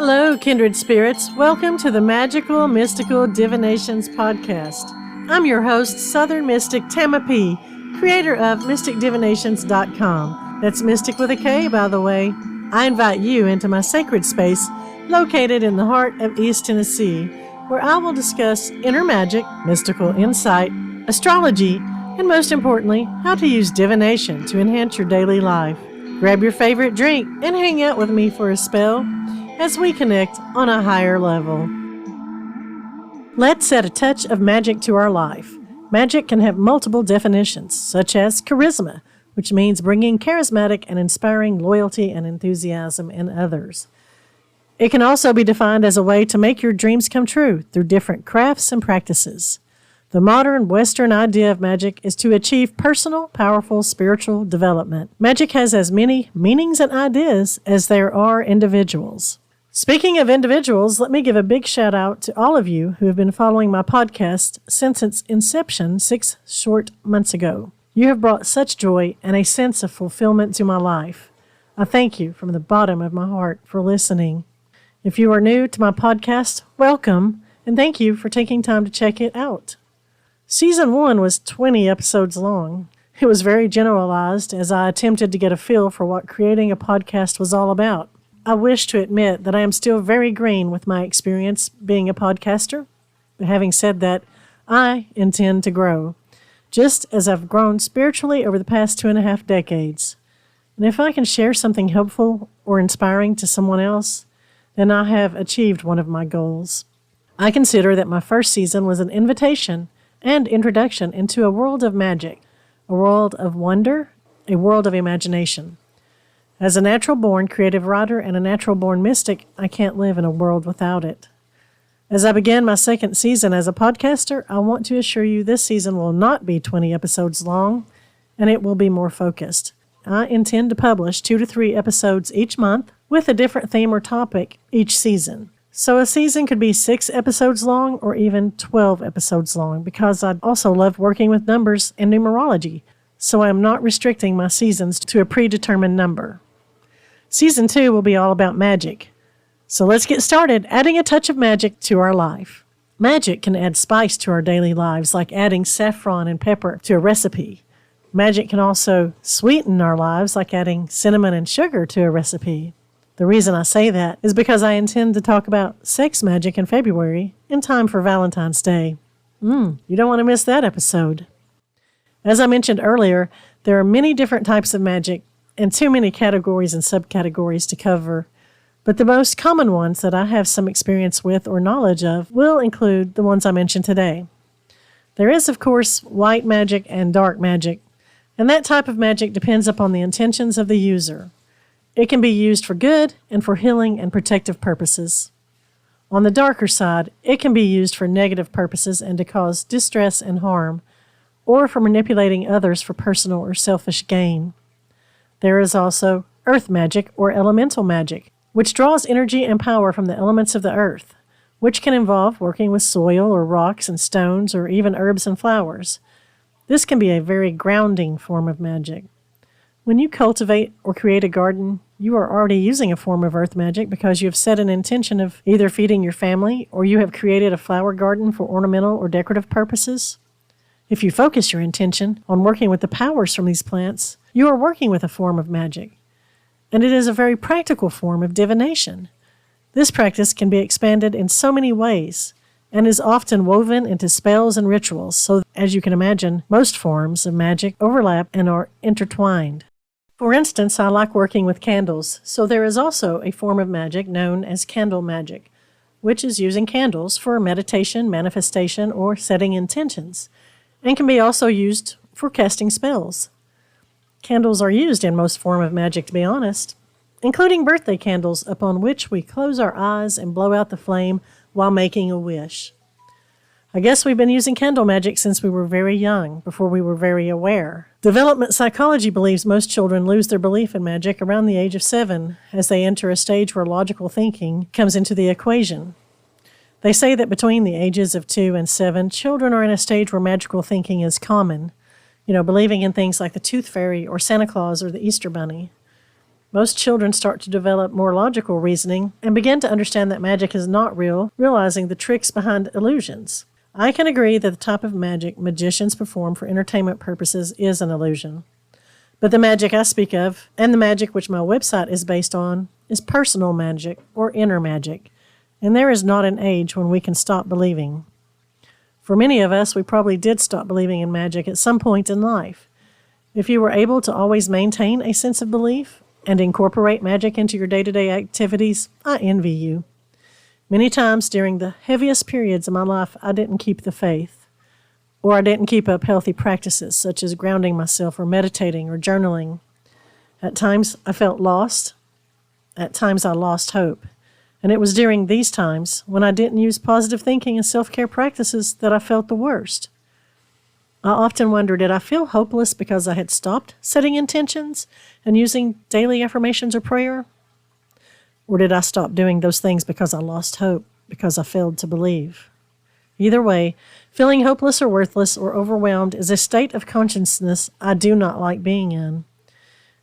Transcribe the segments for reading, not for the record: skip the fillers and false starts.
Hello, kindred spirits. Welcome to the Magical Mystical Divinations podcast. I'm your host, Southern Mystic Tama P, creator of mysticdivinations.com. That's mystic with a K, by the way. I invite you into my sacred space located in the heart of East Tennessee, where I will discuss inner magic, mystical insight, astrology, and most importantly, how to use divination to enhance your daily life. Grab your favorite drink and hang out with me for a spell as we connect on a higher level. Let's add a touch of magic to our life. Magic can have multiple definitions, such as charisma, which means bringing charismatic and inspiring loyalty and enthusiasm in others. It can also be defined as a way to make your dreams come true through different crafts and practices. The modern Western idea of magic is to achieve personal, powerful, spiritual development. Magic has as many meanings and ideas as there are individuals. Speaking of individuals, let me give a big shout out to all of you who have been following my podcast since its inception 6 short months ago. You have brought such joy and a sense of fulfillment to my life. I thank you from the bottom of my heart for listening. If you are new to my podcast, welcome, and thank you for taking time to check it out. Season 1 was 20 episodes long. It was very generalized as I attempted to get a feel for what creating a podcast was all about. I wish to admit that I am still very green with my experience being a podcaster, but having said that, I intend to grow, just as I've grown spiritually over the past 2.5 decades. And if I can share something helpful or inspiring to someone else, then I have achieved one of my goals. I consider that my first season was an invitation and introduction into a world of magic, a world of wonder, a world of imagination. As a natural-born creative writer and a natural-born mystic, I can't live in a world without it. As I begin my second season as a podcaster, I want to assure you this season will not be 20 episodes long, and it will be more focused. I intend to publish 2 to 3 episodes each month with a different theme or topic each season. So a season could be 6 episodes long or even 12 episodes long, because I also love working with numbers and numerology, so I am not restricting my seasons to a predetermined number. Season 2 will be all about magic. So let's get started adding a touch of magic to our life. Magic can add spice to our daily lives, like adding saffron and pepper to a recipe. Magic can also sweeten our lives, like adding cinnamon and sugar to a recipe. The reason I say that is because I intend to talk about sex magic in February, in time for Valentine's Day. You don't want to miss that episode. As I mentioned earlier, there are many different types of magic, and too many categories and subcategories to cover, but the most common ones that I have some experience with or knowledge of will include the ones I mentioned today. There is, of course, white magic and dark magic, and that type of magic depends upon the intentions of the user. It can be used for good and for healing and protective purposes. On the darker side, it can be used for negative purposes and to cause distress and harm, or for manipulating others for personal or selfish gain. There is also earth magic or elemental magic, which draws energy and power from the elements of the earth, which can involve working with soil or rocks and stones or even herbs and flowers. This can be a very grounding form of magic. When you cultivate or create a garden, you are already using a form of earth magic because you have set an intention of either feeding your family or you have created a flower garden for ornamental or decorative purposes. If you focus your intention on working with the powers from these plants, you are working with a form of magic, and it is a very practical form of divination. This practice can be expanded in so many ways and is often woven into spells and rituals, so as you can imagine, most forms of magic overlap and are intertwined. For instance, I like working with candles, so there is also a form of magic known as candle magic, which is using candles for meditation, manifestation, or setting intentions, and can be also used for casting spells. Candles are used in most form of magic, to be honest, including birthday candles upon which we close our eyes and blow out the flame while making a wish. I guess we've been using candle magic since we were very young, before we were very aware. Development psychology believes most children lose their belief in magic around the age of 7, as they enter a stage where logical thinking comes into the equation. They say that between the ages of 2 and 7, children are in a stage where magical thinking is common, believing in things like the Tooth Fairy or Santa Claus or the Easter Bunny. Most children start to develop more logical reasoning and begin to understand that magic is not real, realizing the tricks behind illusions. I can agree that the type of magic magicians perform for entertainment purposes is an illusion. But the magic I speak of, and the magic which my website is based on, is personal magic or inner magic, and there is not an age when we can stop believing. For many of us, we probably did stop believing in magic at some point in life. If you were able to always maintain a sense of belief and incorporate magic into your day-to-day activities, I envy you. Many times during the heaviest periods of my life, I didn't keep the faith, or I didn't keep up healthy practices such as grounding myself or meditating or journaling. At times, I felt lost. At times, I lost hope. And it was during these times, when I didn't use positive thinking and self-care practices, that I felt the worst. I often wonder, did I feel hopeless because I had stopped setting intentions and using daily affirmations or prayer? Or did I stop doing those things because I lost hope, because I failed to believe? Either way, feeling hopeless or worthless or overwhelmed is a state of consciousness I do not like being in.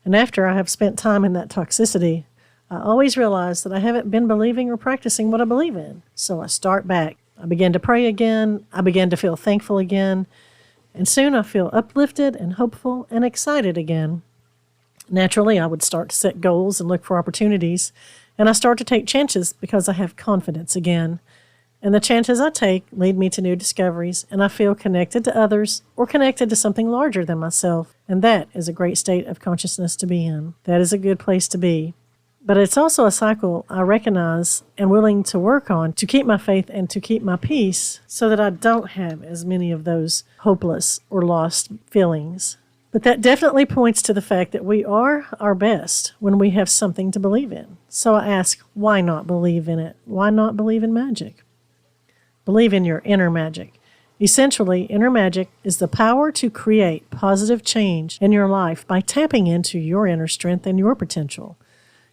And after I have spent time in that toxicity, I always realize that I haven't been believing or practicing what I believe in. So I start back. I begin to pray again. I begin to feel thankful again. And soon I feel uplifted and hopeful and excited again. Naturally, I would start to set goals and look for opportunities. And I start to take chances because I have confidence again. And the chances I take lead me to new discoveries, and I feel connected to others or connected to something larger than myself. And that is a great state of consciousness to be in. That is a good place to be. But it's also a cycle I recognize and willing to work on to keep my faith and to keep my peace so that I don't have as many of those hopeless or lost feelings. But that definitely points to the fact that we are our best when we have something to believe in. So I ask, why not believe in it? Why not believe in magic? Believe in your inner magic. Essentially, inner magic is the power to create positive change in your life by tapping into your inner strength and your potential.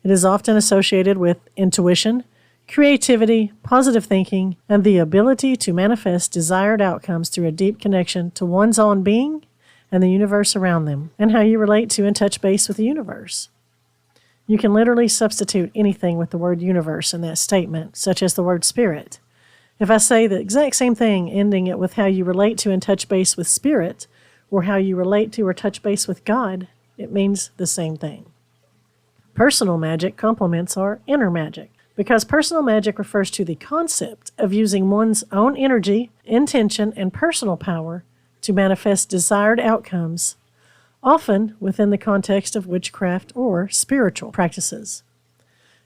It is often associated with intuition, creativity, positive thinking, and the ability to manifest desired outcomes through a deep connection to one's own being and the universe around them, and how you relate to and touch base with the universe. You can literally substitute anything with the word universe in that statement, such as the word spirit. If I say the exact same thing, ending it with how you relate to and touch base with spirit, or how you relate to or touch base with God, it means the same thing. Personal magic complements our inner magic, because personal magic refers to the concept of using one's own energy, intention, and personal power to manifest desired outcomes, often within the context of witchcraft or spiritual practices.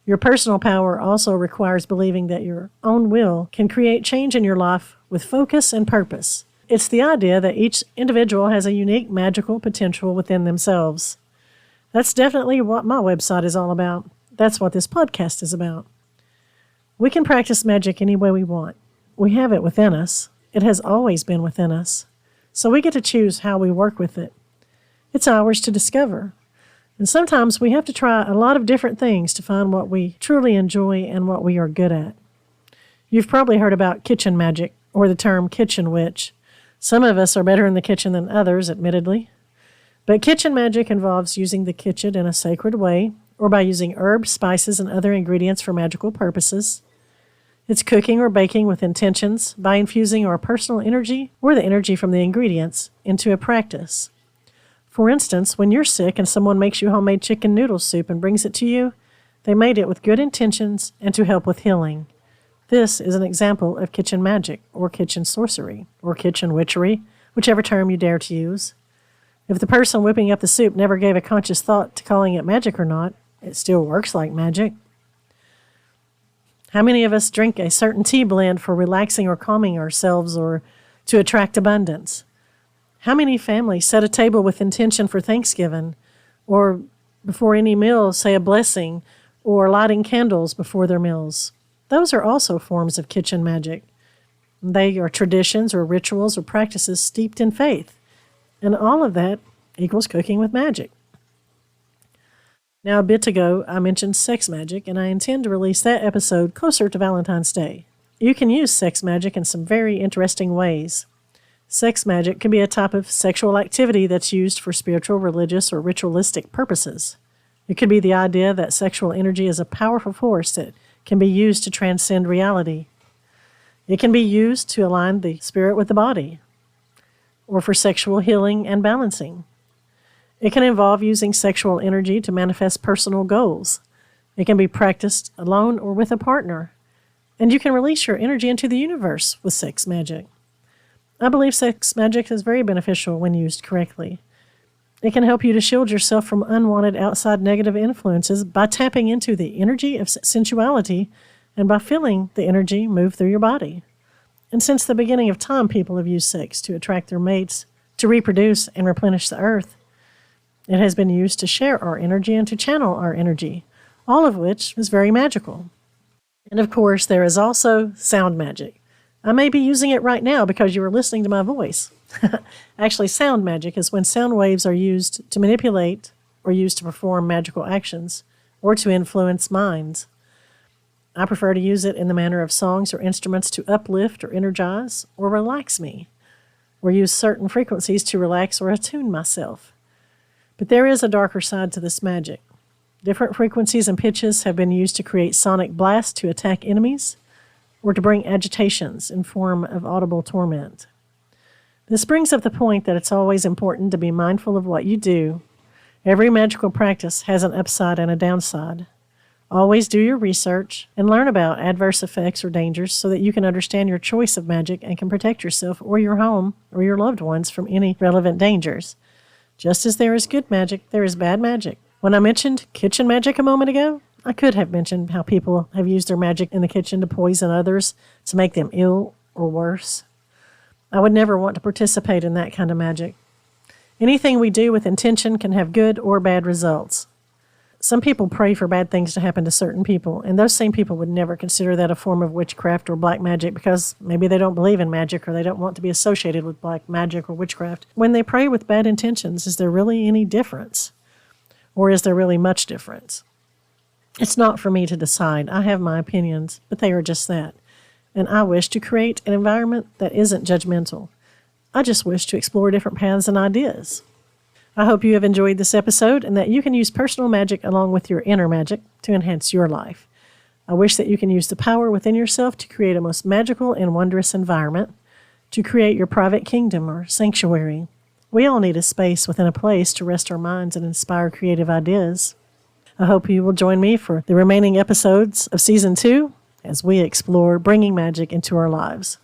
Your personal power also requires believing that your own will can create change in your life with focus and purpose. It's the idea that each individual has a unique magical potential within themselves. That's definitely what my website is all about. That's what this podcast is about. We can practice magic any way we want. We have it within us. It has always been within us. So we get to choose how we work with it. It's ours to discover. And sometimes we have to try a lot of different things to find what we truly enjoy and what we are good at. You've probably heard about kitchen magic or the term kitchen witch. Some of us are better in the kitchen than others, admittedly. But kitchen magic involves using the kitchen in a sacred way or by using herbs, spices, and other ingredients for magical purposes. It's cooking or baking with intentions by infusing our personal energy or the energy from the ingredients into a practice. For instance, when you're sick and someone makes you homemade chicken noodle soup and brings it to you, they made it with good intentions and to help with healing. This is an example of kitchen magic or kitchen sorcery or kitchen witchery, whichever term you dare to use. If the person whipping up the soup never gave a conscious thought to calling it magic or not, it still works like magic. How many of us drink a certain tea blend for relaxing or calming ourselves or to attract abundance? How many families set a table with intention for Thanksgiving or before any meal say a blessing or lighting candles before their meals? Those are also forms of kitchen magic. They are traditions or rituals or practices steeped in faith. And all of that equals cooking with magic. Now, a bit ago, I mentioned sex magic, and I intend to release that episode closer to Valentine's Day. You can use sex magic in some very interesting ways. Sex magic can be a type of sexual activity that's used for spiritual, religious, or ritualistic purposes. It could be the idea that sexual energy is a powerful force that can be used to transcend reality. It can be used to align the spirit with the body, or for sexual healing and balancing. It can involve using sexual energy to manifest personal goals. It can be practiced alone or with a partner. And you can release your energy into the universe with sex magic. I believe sex magic is very beneficial when used correctly. It can help you to shield yourself from unwanted outside negative influences by tapping into the energy of sensuality and by feeling the energy move through your body. And since the beginning of time, people have used sex to attract their mates, to reproduce and replenish the earth. It has been used to share our energy and to channel our energy, all of which is very magical. And of course, there is also sound magic. I may be using it right now because you are listening to my voice. Actually, sound magic is when sound waves are used to manipulate or used to perform magical actions or to influence minds. I prefer to use it in the manner of songs or instruments to uplift or energize or relax me, or use certain frequencies to relax or attune myself. But there is a darker side to this magic. Different frequencies and pitches have been used to create sonic blasts to attack enemies or to bring agitations in form of audible torment. This brings up the point that it's always important to be mindful of what you do. Every magical practice has an upside and a downside. Always do your research and learn about adverse effects or dangers so that you can understand your choice of magic and can protect yourself or your home or your loved ones from any relevant dangers. Just as there is good magic, there is bad magic. When I mentioned kitchen magic a moment ago, I could have mentioned how people have used their magic in the kitchen to poison others, to make them ill or worse. I would never want to participate in that kind of magic. Anything we do with intention can have good or bad results. Some people pray for bad things to happen to certain people, and those same people would never consider that a form of witchcraft or black magic because maybe they don't believe in magic or they don't want to be associated with black magic or witchcraft. When they pray with bad intentions, is there really any difference? Or is there really much difference? It's not for me to decide. I have my opinions, but they are just that. And I wish to create an environment that isn't judgmental. I just wish to explore different paths and ideas. I hope you have enjoyed this episode and that you can use personal magic along with your inner magic to enhance your life. I wish that you can use the power within yourself to create a most magical and wondrous environment, to create your private kingdom or sanctuary. We all need a space within a place to rest our minds and inspire creative ideas. I hope you will join me for the remaining episodes of Season 2 as we explore bringing magic into our lives.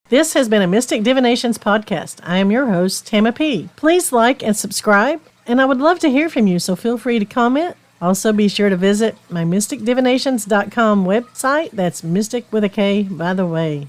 This has been a Mystic Divinations podcast. I am your host, Tama P. Please like and subscribe, and I would love to hear from you, so feel free to comment. Also, be sure to visit my mysticdivinations.com website. That's mystic with a K, by the way.